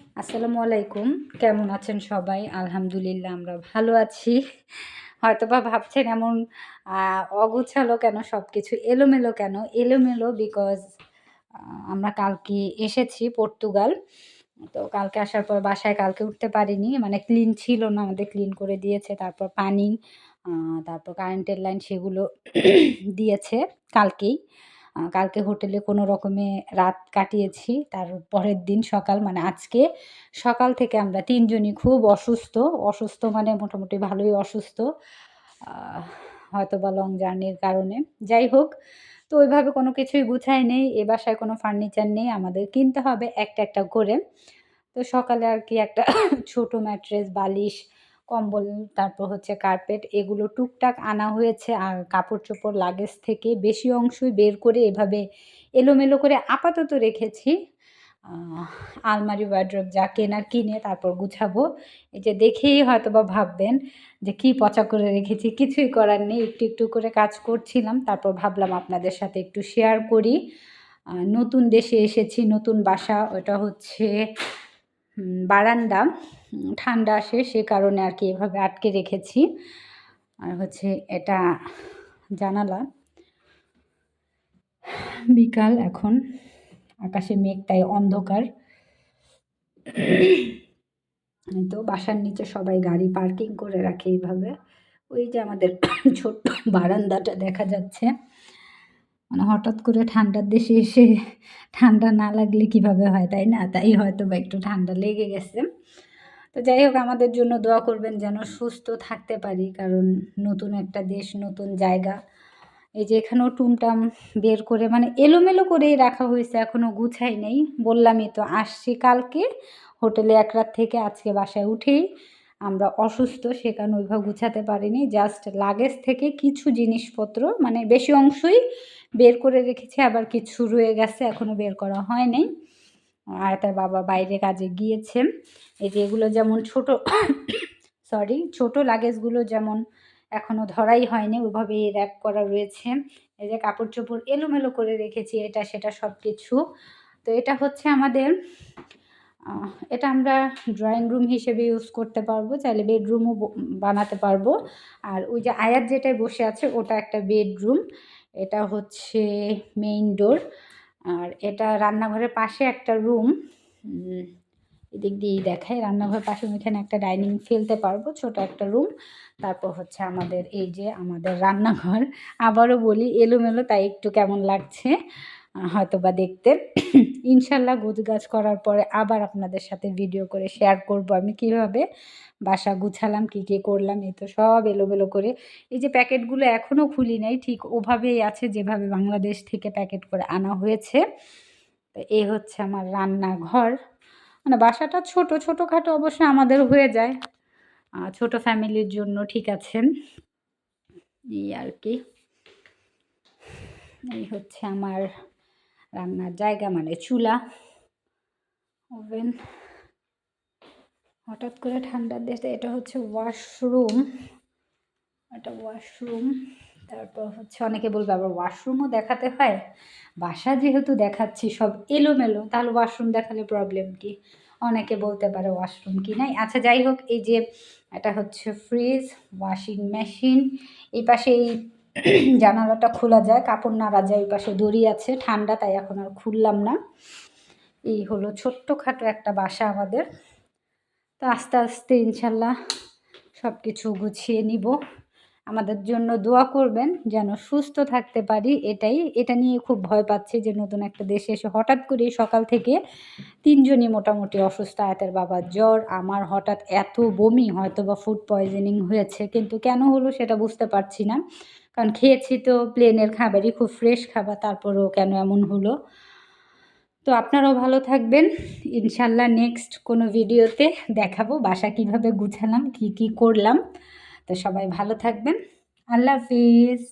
আসসালামু আলাইকুম। কেমন আছেন সবাই? আলহামদুলিল্লাহ আমরা ভালো আছি। হয়তোবা ভাবছেন এমন অগোছালো কেন সবকিছু এলোমেলো কেন? এলোমেলো বিকজ আ আমরা কালকে এসেছি পর্তুগাল। তো কালকে আসার পর বাসায় কালকে উঠতে পারিনি। মানে ক্লিন ছিল না, আমাদের ক্লিন করে দিয়েছে। তারপর পানি, আ তারপর কারেন্টের লাইন সেগুলো দিয়েছে কালকেই। কালকে হোটেলে কোনো রকমে রাত কাটিয়েছি। তার পরের দিন সকাল মানে আজকে সকাল থেকে আমরা ৩ জনই খুব অসুস্থ। অসুস্থ মানে মোটামুটি ভালোই অসুস্থ। আ হয়তোবা লং জার্নির কারণে। যাই হোক, তো ওইভাবে কোনো কিছুই গুছাই নেই। এ বাসায় কোনো ফার্নিচার নেই। আমাদের কিনতে হবে একটা, একটা করে। তো সকালে আরকি একটা ছোট ম্যাট্রেস, বালিশ, কম্বল, তারপর হচ্ছে কার্পেট এগুলো টুকটাক আনা হয়েছে। আর কাপড়-চোপড় লাগেজ থেকে বেশি অংশই বের করে এভাবে এলোমেলো করে আপাতত রেখেছি। আহ আলমারি, ওয়ারড্রোব যা কেনার কিনে তারপর গুছাবো। এই যে দেখেই হয়তোবা ভাববেন যে কি পচা করে রেখেছি। কিছুই করার নেই। একটু, একটু করে কাজ করছিলাম। তারপর ভাবলাম আপনাদের সাথে একটু শেয়ার করি। নতুন দেশে এসেছি, নতুন বাসা। ওটা হচ্ছে বারান্দা। ঠান্ডা আসে সে কারণে আরকি এভাবে আটকে রেখেছি। আর হচ্ছে এটা জানালা। বিকাল এখন। আকাশে মেঘ তাই অন্ধকার। এই তো বাসার নিচে সবাই গাড়ি পার্কিং করে রাখে এইভাবে। ওই যে আমাদের ছোট্ট বারান্দাটা দেখা যাচ্ছে। মানে হঠাৎ করে ঠান্ডার দেশে এসে ঠান্ডা না লাগলে কিভাবে হয়, তাই না? তাই হয়তোবা একটু ঠান্ডা লেগে গেছে। তো যাই হোক আমাদের জন্য দোয়া করবেন যেন সুস্থ থাকতে পারি। কারণ নতুন একটা দেশ, নতুন জায়গা। এই যে এখানেও টুমটাম বের করে মানে এলোমেলো করেই রাখা হয়েছে, এখনো গুছাই নাই। বললামই তো আসছি কালকে। হোটেলে এক রাত থেকে আজকে বাসায় উঠেই আমরা অসুস্থ সে কারণে ওইভাবে গুছাতে পারিনি। জাস্ট লাগেজ থেকে কিছু জিনিসপত্র মানে বেশি অংশই বের করে রেখেছি, আবার কিছু রয়ে গেছে এখনো বের করা হয় নাই। আর তার বাবা বাইরে কাজে গিয়েছেন। এই যে এগুলো যেমন ছোট সরি ছোট লাগেজগুলো যেমন এখনো ধরাই হয়নি ওইভাবেই র‍্যাপ করা রয়েছে। এই যে কাপড়-চোপড় এলোমেলো করে রেখেছি এটা সেটা সবকিছু। তো এটা হচ্ছে আমাদের এটা আমরা ড্রয়িং রুম হিসেবে ইউজ করতে পারবো। চাইলে বেডরুমও বানাতে পারবো। আর ওই যে আয়াত যেটায় বসে আছে ওটা একটা বেডরুম। এটা হচ্ছে মেইন ডোর। আর এটা রান্নাঘরের পাশে একটা রুম। উম এদিক দিয়েই দেখাই। রান্নাঘরের পাশে এখানে একটা ডাইনিং ফেলতে পারবো, ছোট একটা রুম। তারপর হচ্ছে আমাদের এই যে আমাদের রান্নাঘর। আবারও বলি এলোমেলো তাই একটু কেমন লাগছে হয়তোবা দেখতে। ইনশাআল্লাহ গোছগাছ করার পরে আবার আপনাদের সাথে ভিডিও করে শেয়ার করব আমি কিভাবে বাসা গুছালাম, কি, কি করলাম। এই তো সব এলোমেলো করে এই যে প্যাকেটগুলো এখনো খুলি নাই, ঠিক ওভাবেই আছে যেভাবে বাংলাদেশ থেকে প্যাকেট করে আনা হয়েছে। তো এই হচ্ছে আমার রান্নাঘর। মানে বাসাটা ছোট, ছোটখাটো অবশ্য আমাদের হয়ে যায়। ছোট ফ্যামিলির জন্য ঠিক আছে। এই আরকি। এই হচ্ছে আমার রান্নার জায়গা মানে চুলা, ওভেন। হঠাৎ করে ঠান্ডার দেশে এটা হচ্ছে ওয়াশরুম। এটা ওয়াশরুম। তারপর হচ্ছে অনেকে বলবে আবার ওয়াশরুমও দেখাতে হয়? বাসা যেহেতু দেখাচ্ছি সব এলোমেলো তাহলে ওয়াশরুম দেখালে প্রবলেম কি? অনেকে বলতে পারে ওয়াশরুম কি নাই? আচ্ছা যাই হোক এই যে এটা হচ্ছে ফ্রিজ, ওয়াশিং মেশিন। এই পাশে এই জানালাটা খোলা যায়, কাপড় নাড়া যায়। ওই পাশে দড়ি আছে, ঠান্ডা তাই এখন আর খুললাম না। এই হলো ছোট্টখাটো একটা বাসা আমাদের। তো আস্তে, আস্তে ইনশাল্লাহ সবকিছু গুছিয়ে নিব। আমাদের জন্য দোয়া করবেন যেন সুস্থ থাকতে পারি এটাই। এটা নিয়ে খুব ভয় পাচ্ছি যে নতুন একটা দেশে এসে হঠাৎ করেই সকাল থেকে ৩ জনই মোটামুটি অসুস্থ। আয়াতের বাবার জ্বর, আমার হঠাৎ এত বমি হয়তোবা ফুড পয়জনিং হয়েছে। কিন্তু কেন হলো সেটা বুঝতে পারছি না। কারণ খেয়েছি তো প্লেনের খাবারই, খুব ফ্রেশ খাবার, তারপরেও কেন এমন হলো? তো আপনারাও ভালো থাকবেন। ইনশাআল্লাহ নেক্সট কোনো ভিডিওতে দেখাবো বাসা কিভাবে গুছালাম, কি, কি করলাম। তো সবাই ভালো থাকবেন। আল্লাহ হাফিজ।